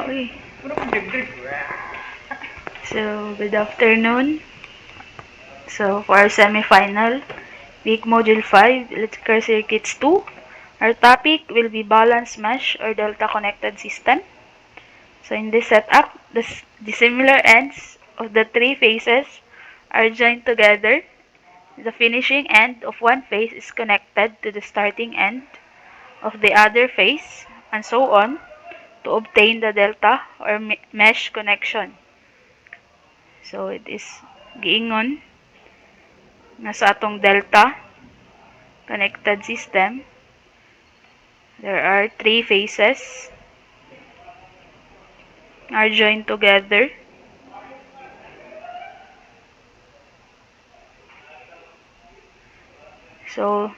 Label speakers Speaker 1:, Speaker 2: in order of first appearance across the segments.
Speaker 1: Uy. So, good afternoon. So, for our semi-final, week module 5, electrical circuits 2, our topic will be balanced mesh or delta connected system. So, in this setup, the similar ends of the three phases are joined together. The finishing end of one phase is connected to the starting end of the other phase, and so on, to obtain the delta or mesh connection. So, it is giingon na sa atong delta connected system, there are three phases are joined together. So,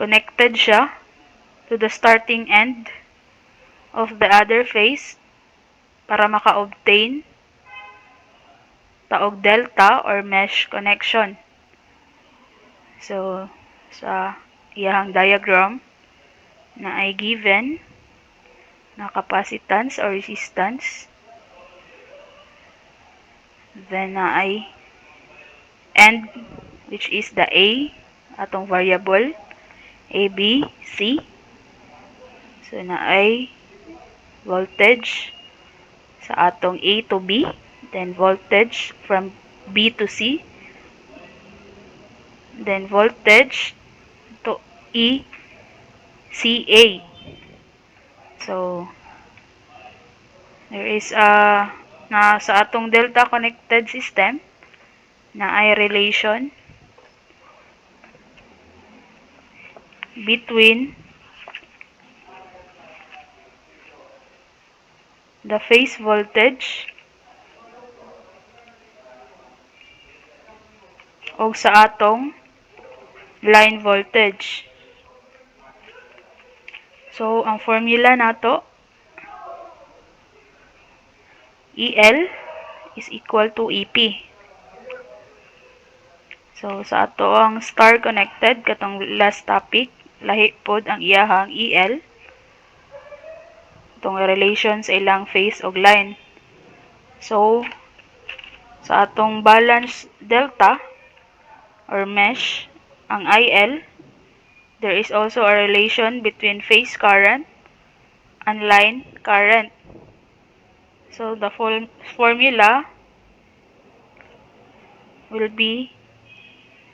Speaker 1: connected siya to the starting end of the other phase para maka-obtain taog delta or mesh connection. So, sa iyang diagram na ay given na capacitance or resistance, then na ay end which is the A atong variable A, B, C. So na ay voltage sa atong A to B, then voltage from B to C, then voltage to E, C, A. So there is na sa atong delta connected system na ay relation between the phase voltage o sa atong line voltage. So ang formula nato, EL is equal to EP. So, sa ato ang star connected, katong last topic, lahi pod ang iyahang EL. Itong relation sa ilang phase og line. So, sa atong balance delta or mesh, ang IL, there is also a relation between phase current and line current. So, the formula will be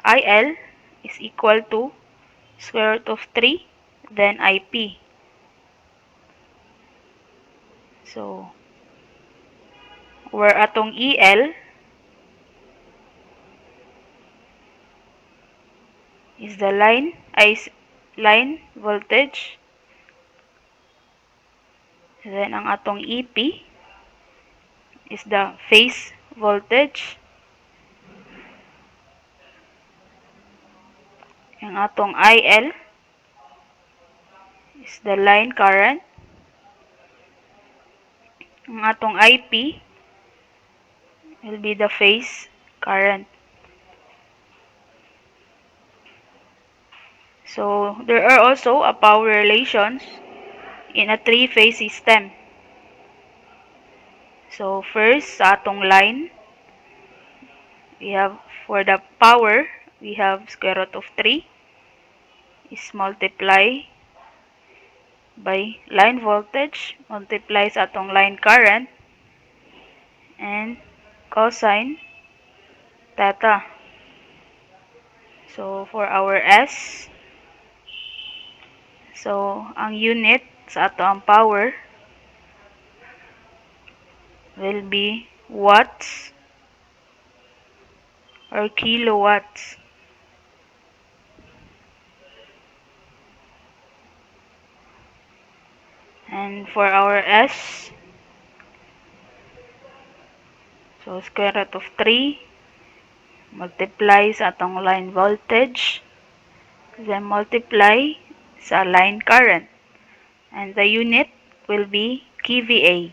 Speaker 1: IL is equal to square root of 3, then IP. So, where atong EL is the line voltage, then ang atong EP is the phase voltage, ang atong IL is the line current, ang atong IP will be the phase current. So, there are also a power relations in a three-phase system. So, first, sa atong line, we have, for the power, we have square root of 3 is multiply by line voltage, multiply sa atong line current, and cosine theta. So, for our S, so, ang unit sa ato ang power will be watts or kilowatts. And for our S, so square root of 3 multiply sa atong line voltage, then multiply sa line current. And the unit will be kVA.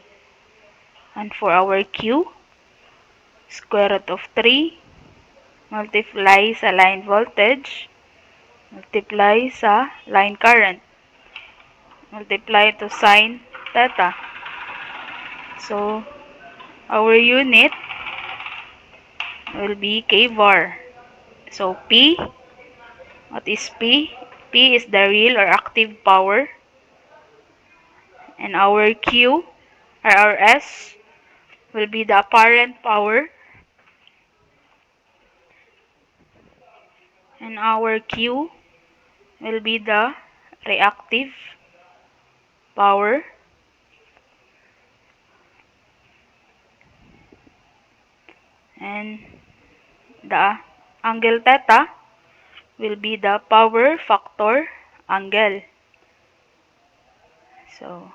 Speaker 1: And for our Q, square root of 3 multiply sa line voltage, multiply sa line current, multiply to sine theta. So, our unit will be kVAR. So, P, what is P? P is the real or active power. And our Q, or our S, will be the apparent power. And our Q will be the reactive power. And the angle theta will be the power factor angle. So,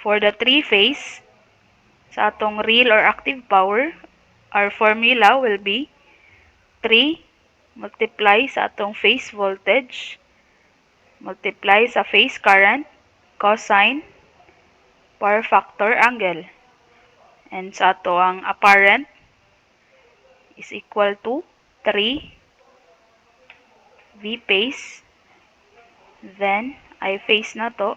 Speaker 1: for the three-phase, sa atong real or active power, our formula will be 3 multiply sa atong phase voltage multiply sa phase current cosine power factor angle. And sa ato ang apparent is equal to 3 V phase, then I phase na to.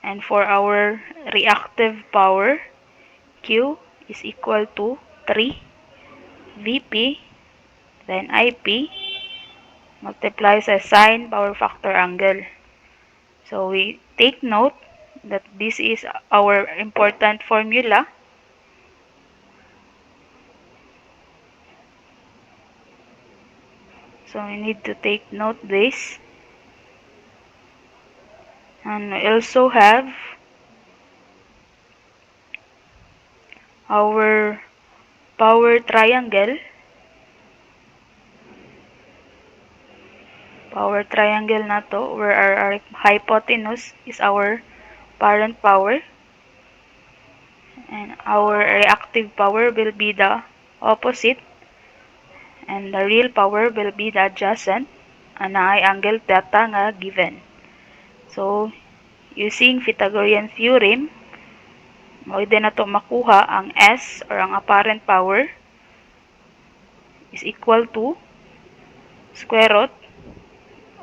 Speaker 1: And for our reactive power, Q is equal to 3 Vp, then Ip, multiply sa sine power factor angle. So we take note that this is our important formula. So we need to take note this. And we also have our power triangle. Power triangle na to, where our hypotenuse is our parent power. And our reactive power will be the opposite. And the real power will be the adjacent. And ay angle theta nga given. So, using Pythagorean theorem, pwede na to makuha ang S or ang apparent power is equal to square root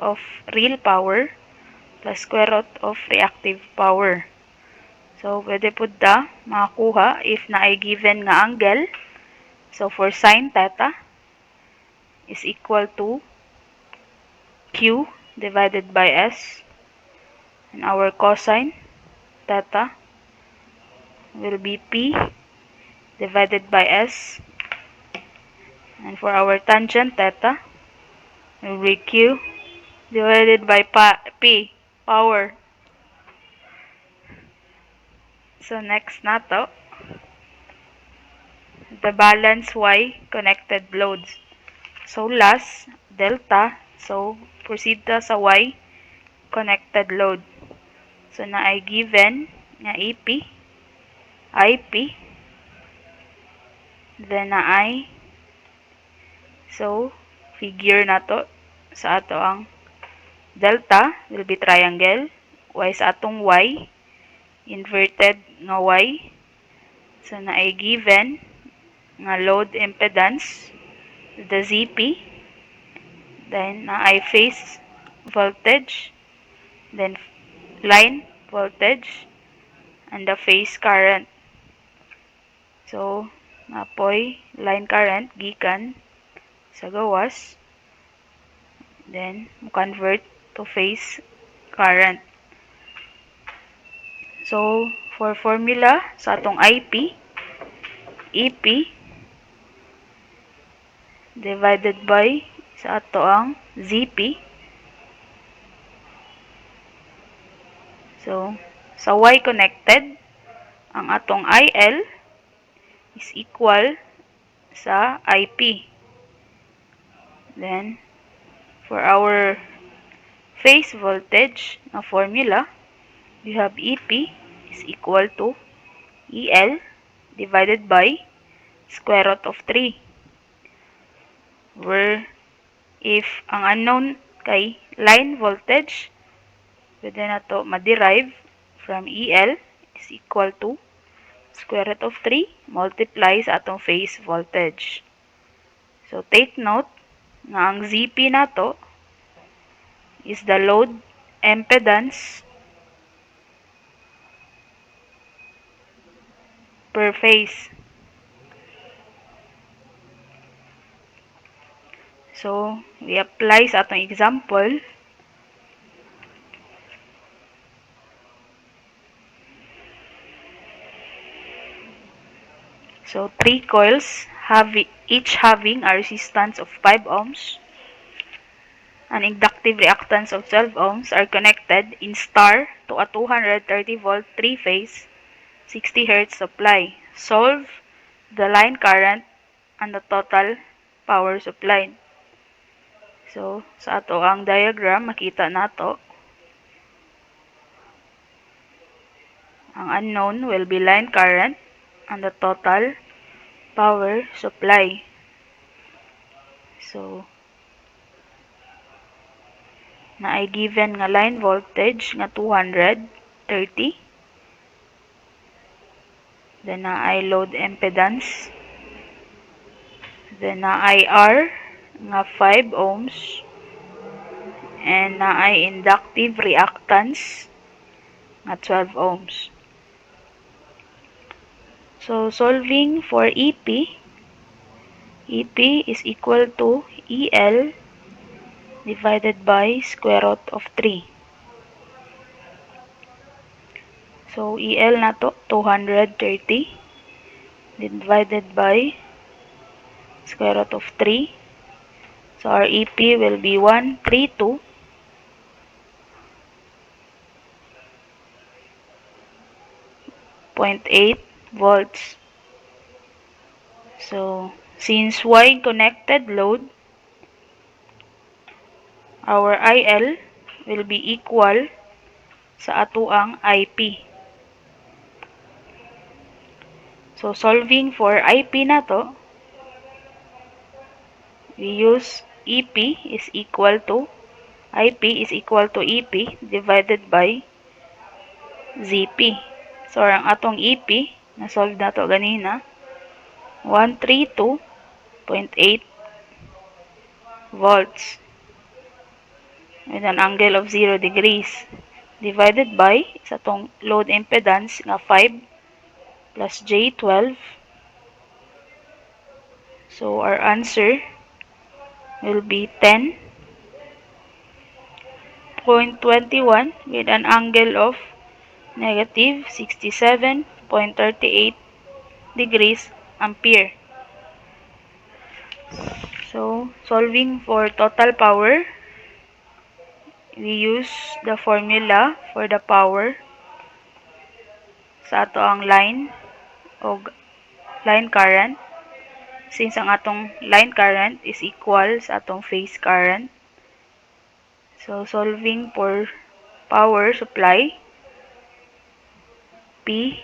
Speaker 1: of real power plus square root of reactive power. So, pwede po makakuha if na ay given nga angle. So, for sine theta is equal to Q divided by S. And our cosine theta will be P divided by S. And for our tangent theta, it will be Q divided by P, power. So next na to, the balance Y connected loads. So last, delta. So proceed ta sa Y connected load. So na ay given nga EP, IP, then na ay, so figure na to sa ato ang delta will be triangle, Y sa atong Y, inverted nga Y. So na ay given nga load impedance, the ZP, then na ay phase voltage, then line voltage, and the phase current. So, napoy line current gikan sa gawas, then convert to phase current. So, for formula sa atong IP, EP divided by sa ato ang ZP. So, sa Y connected, ang atong IL is equal sa IP. Then, for our phase voltage na formula, we have EP is equal to EL divided by square root of 3. Where if ang unknown kay line voltage, pwede na to ma-derive from EL is equal to square root of 3 multiply sa atong phase voltage. So take note na ang ZP na to is the load impedance per phase. So, we apply sa atong example. So, 3 coils, each having a resistance of 5 ohms, an inductive reactance of 12 ohms are connected in star to a 230 volt 3-phase 60 Hz supply. Solve the line current and the total power supplied. So, sa ato ang diagram, makita nato ang unknown will be line current and the total power supply. So, na ay given nga line voltage nga 230. Then na ay load impedance. Then na ay R nga 5 ohms. And na ay inductive reactance nga 12 ohms. So, solving for EP is equal to EL divided by square root of 3. So, EL na to 230 divided by square root of 3. So, our EP will be 132.8 volts. So, since Y connected load, our IL will be equal sa atuang IP. So, solving for IP na to, we use EP is equal to EP divided by ZP. So, ang atong EP, na-solve na to ganina, 132.8 volts with an angle of 0 degrees divided by sa tong load impedance nga 5 plus J12. So, our answer will be 10.21 with an angle of negative 67.38 degrees ampere. So, solving for total power, we use the formula for the power sa ato ang line o line current. Since ang atong line current is equal sa atong phase current. So, solving for power supply, P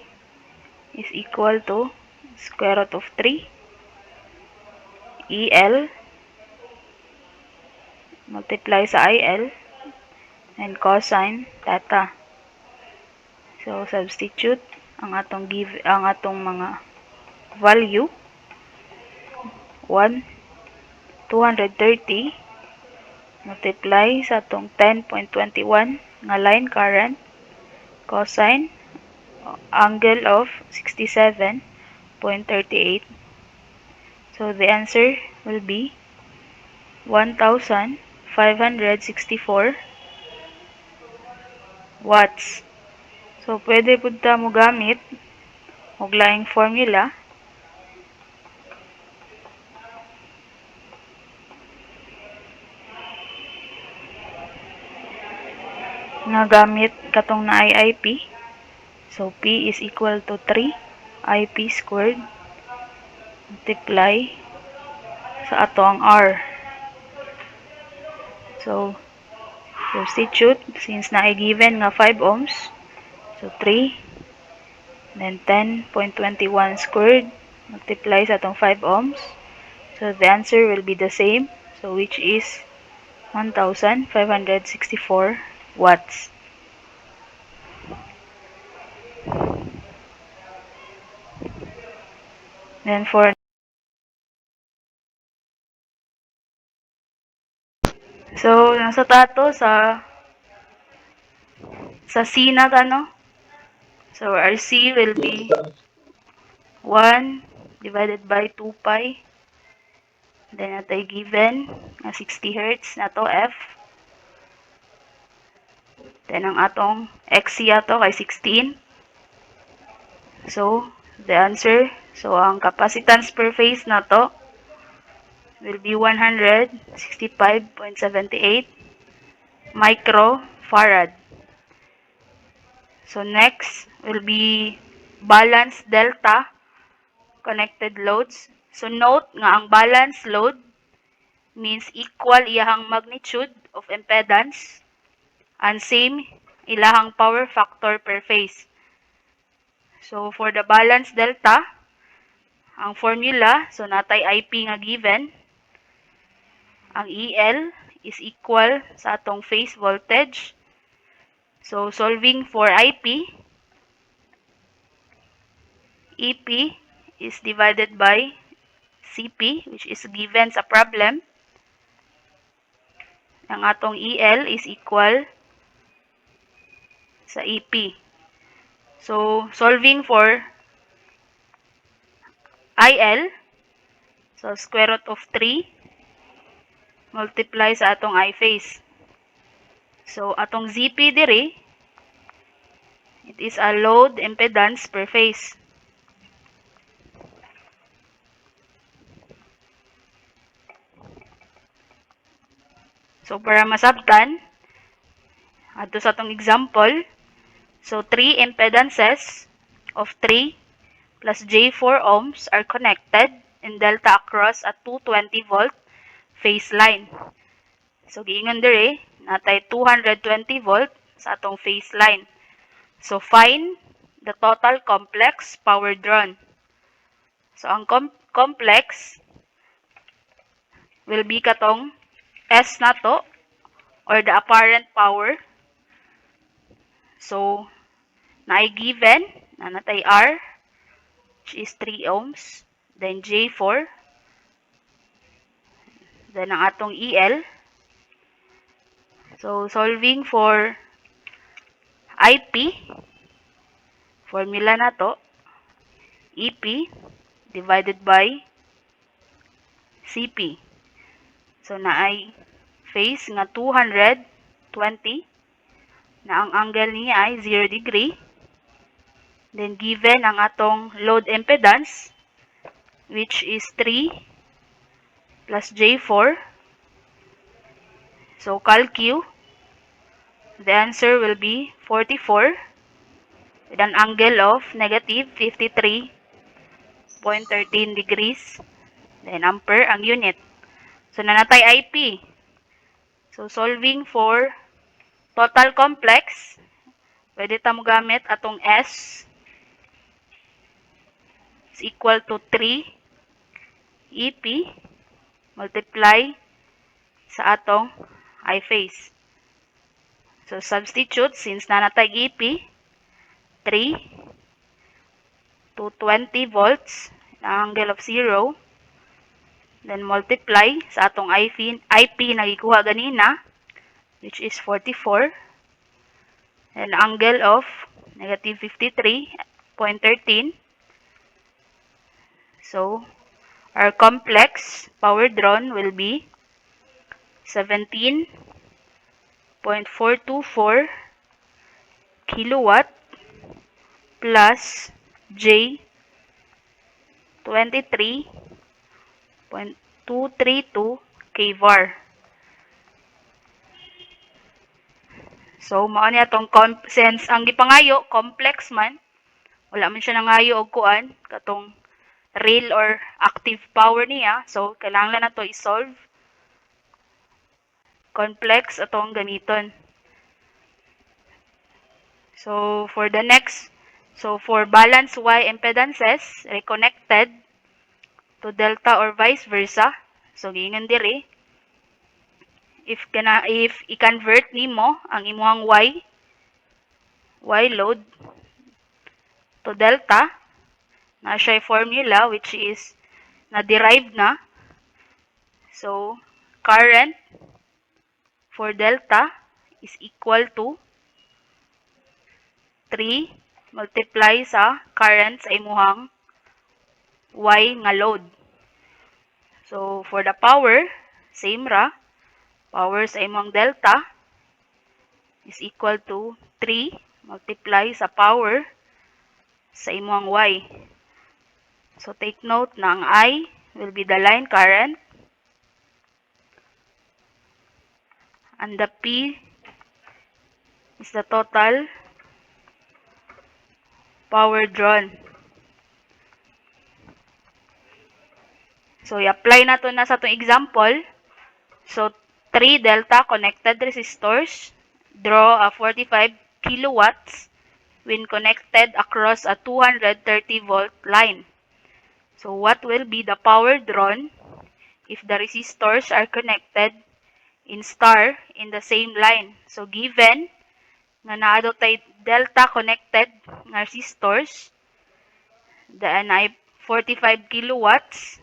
Speaker 1: is equal to square root of 3 EL multiply sa IL and cosine theta. So, substitute ang atong mga value. 230 multiply sa atong 10.21 nga line current cosine angle of 67.38. So, the answer will be 1,564 watts. So, pwede po ta mo gamit og laing formula nga gamit katong na IP. So, P is equal to 3 IP squared multiply sa ato ang R. So, substitute since na ay given nga 5 ohms. So, 3 then 10.21 squared multiply sa atong 5 ohms. So, the answer will be the same. So, which is 1,564 watts. Then for so nasa tato sa C na no. So our C will be 1 divided by 2 pi. Then natay given nga 60 Hz na to F. Then ang atong XC ato kay 16. So, the answer, so ang capacitance per phase na to will be 165.78 microfarad. So, next will be balance delta connected loads. So, note nga ang balance load means equal iyahang magnitude of impedance and same ilahang power factor per phase. So, for the balance delta, ang formula, so natay IP nga given, ang EL is equal sa atong phase voltage. So, solving for IP, EP is divided by CP, which is given sa problem. Ang atong EL is equal sa EP. So, solving for IL, so square root of 3 multiply sa atong I phase. So, atong ZP diri, it is a load impedance per phase. So, para masabtan, ato sa atong example, so 3 impedances of 3 plus J4 ohms are connected in delta across a 220 volt phase line. So, giingon diri, natay 220 volt sa atong phase line. So, find the total complex power drawn. So, ang complex will be katong S na to, or the apparent power. So, naay given, na natay R, which is 3 ohms, then J4, then ang atong EL. So, solving for IP, formula na to, EP divided by CP. So, naay phase nga 220 na ang angle niya ay 0 degree. Then, given ang atong load impedance, which is 3 plus J4. So, calcu, the answer will be 44 with an angle of negative 53.13 degrees. Then, ampere ang unit. So, nanatay IP. So, solving for total complex, pwede ta mo gamit atong S is equal to 3 EP multiply sa atong I phase. So, substitute, since nanatay EP, 3 to 20 volts, ang angle of 0, then multiply sa atong IP na gikuha ganina, which is 44, and angle of negative 53.13. So, our complex power drawn will be 17.424 kilowatt plus J 23.232 kVAR. So, mao niya tong since ang gipangayo complex man, wala man siya nangayo og kuan katong real or active power niya. So, kailangan na to i-solve. Complex atong ganiton. So, for the next, so for balance Y impedances reconnected to delta or vice versa. So, giingon diri, if i-convert nimo ang imuhang Y load to delta, na siya formula which is na-derive na. So, current for delta is equal to 3 multiply sa current sa imuhang Y nga load. So, for the power, same ra. Power sa imong delta is equal to 3 multiply sa power sa imong Y. So, take note na ang I will be the line current and the P is the total power drawn. So, i-apply na to na sa itong example. So, 3 delta connected resistors draw a 45 kilowatts when connected across a 230 volt line. So, what will be the power drawn if the resistors are connected in star in the same line? So, given nga naado tay delta connected nga resistors, daan ay 45 kilowatts.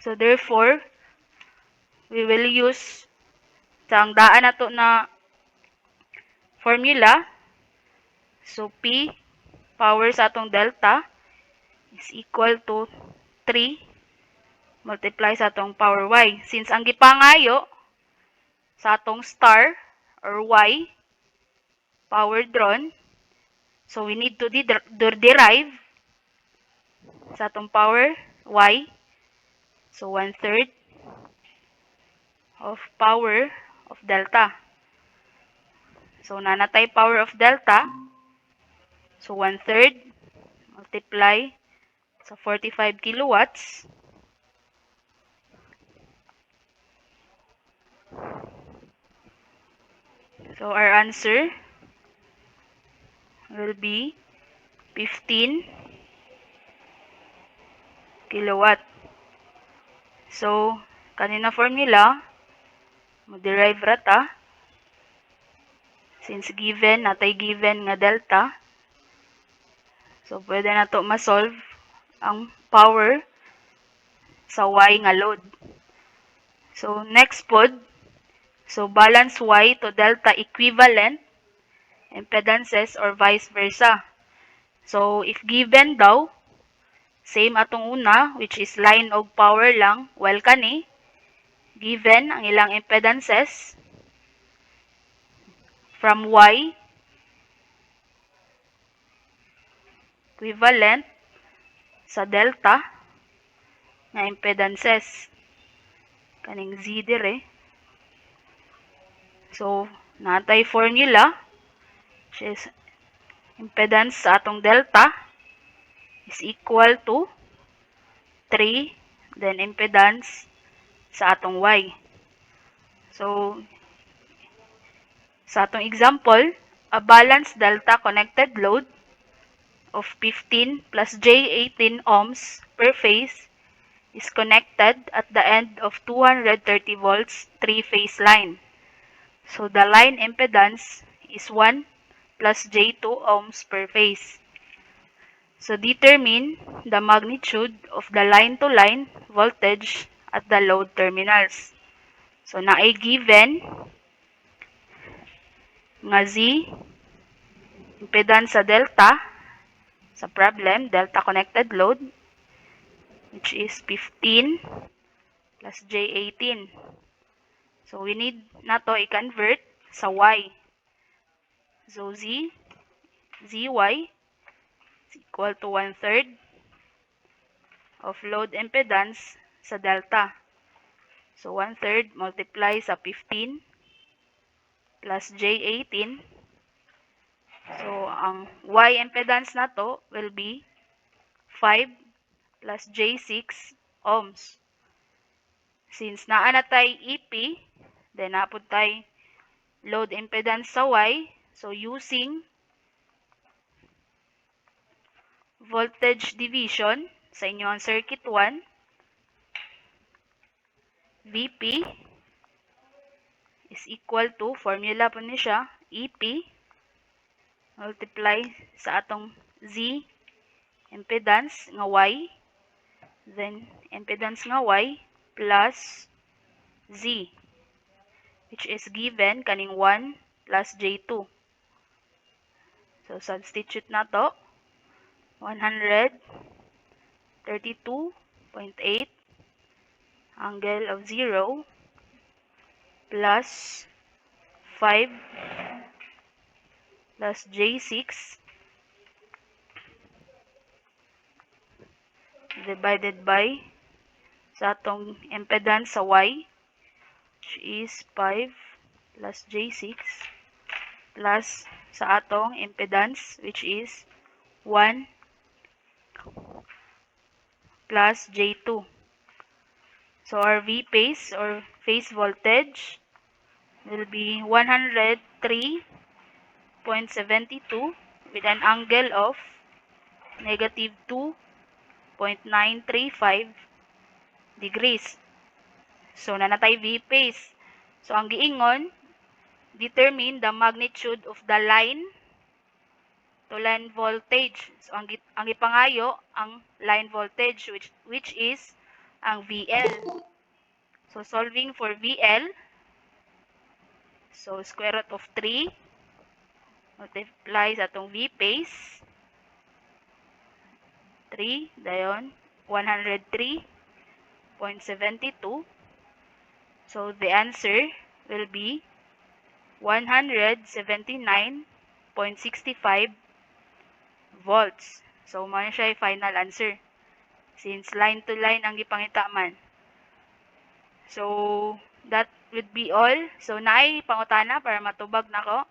Speaker 1: So, therefore, we will use ang daan nato na formula. So, P, power sa atong delta, is equal to 3 multiply sa atong power Y. Since ang gipangayo sa atong star or Y, power drawn, so we need to derive sa atong power Y. So, 1/3 of power of delta. So, nanatay power of delta. So, 1/3 multiply sa 45 kilowatts. So, our answer will be 15 kilowatt. So, kanina formula, mo-derive rata. Since given, natay given nga delta. So, pwede na to ma-solve ang power sa Y nga load. So, next pod, so balance Y to delta equivalent impedances or vice versa. So, if given daw, same atong una, which is line og power lang, while kani, given ang ilang impedances from Y equivalent sa delta nga impedances. Kaning Z dire. So, natay formula, which is impedance sa atong delta is equal to 3, then impedance sa atong Y. So, sa atong example, a balanced delta connected load of 15 plus J18 ohms per phase is connected at the end of 230 volts 3-phase line. So, the line impedance is 1 plus J2 ohms per phase. So, determine the magnitude of the line-to-line voltage at the load terminals. So, naay given nga Z, impedance sa delta, sa problem, delta connected load, which is 15 plus J18. So, we need na to i-convert sa Y. So, ZY is equal to 1/3 of load impedance sa delta. So, 1/3 multiply sa 15 plus J18. So, ang Y impedance na to will be 5 plus J6 ohms. Since naa na tay EP, then napod tay load impedance sa Y. So, using voltage division sa inyong circuit 1, VP is equal to, formula po ni siya, EP multiply sa atong Z impedance nga Y, then impedance nga Y plus Z, which is given kaning 1 plus J2. So, substitute na to. 100 32.8 angle of 0 plus 5 plus J6 divided by sa atong impedance sa Y, which is 5 plus J6 plus sa atong impedance, which is 1 plus J2. So our V phase or phase voltage will be 103.72 with an angle of negative 2.935 degrees. So nanatay V phase. So ang giingon, determine the magnitude of the line to line voltage. So ang ipangayo ang line voltage which is ang VL. So solving for VL, so square root of 3 multiply sa atong V phase 3 dayon 103.72. So the answer will be 179.65 volts. So mo siya final answer since line to line ang gipangita man. So that would be all. So naay pangutana para matubag nako.